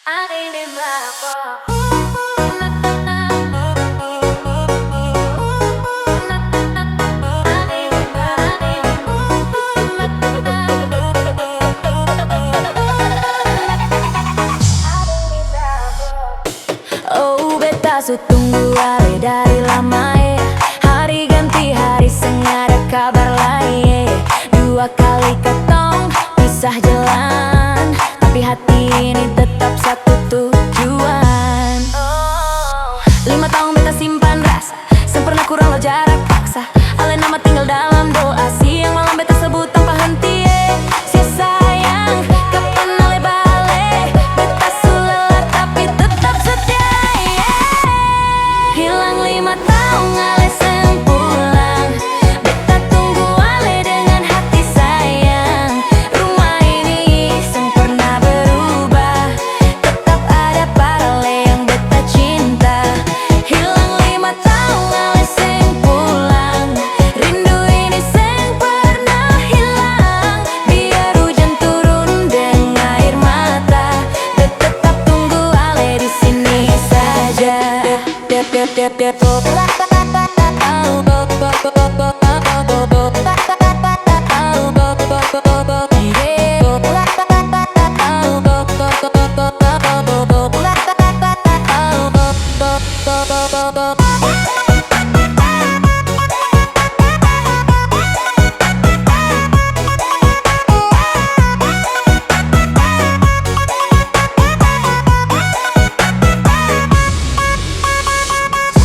Oh beta su tunggu ale dari lama hari ganti hari sengaja kabar lain dua kali ketong pisah jalan, tapi hati ini tetap satu tujuan. 5 tahun beta simpan rasa, sempurna kurang lo jarak paksa. Ale nama tinggal dalam doa, siang malam beta sebut tanpa henti. Si sayang, kapan ale balik? Beta sulelah tapi tetap setia. Hilang 5 tahun ale seng pulang. Beta tunggu ale dengan hati sayang. Rumah ini seng pernah berubah, tetap ada para ale yang beta cinta. Hilang 5 tahun ale seng pulang. Rindu ini seng pernah hilang. Biar hujan turun dengan air mata, beta tetap tunggu ale di sini saja.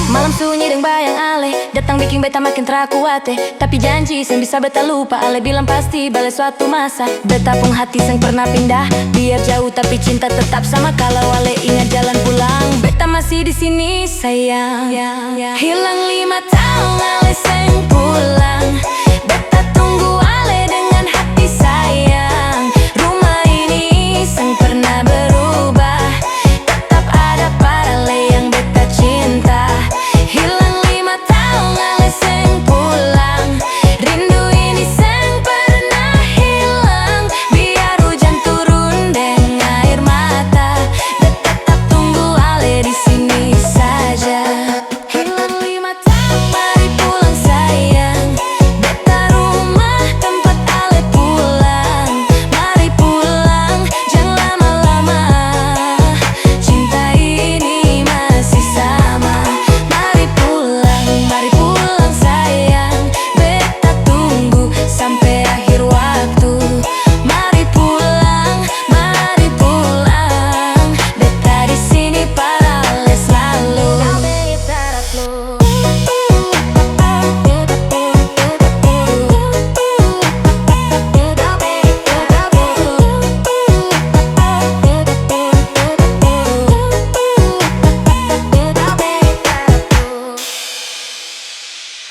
Malam sunyi dan bayang ale datang bikin beta makin terakuat. Tapi janji seng bisa beta lupa, ale bilang pasti balik suatu masa. Beta pun hati seng pernah pindah, biar jauh tapi cinta tetap sama. Kalau ale ingat jalan pulang, beta masih di sini sayang. Hilang 5 tahun ale seng pulang.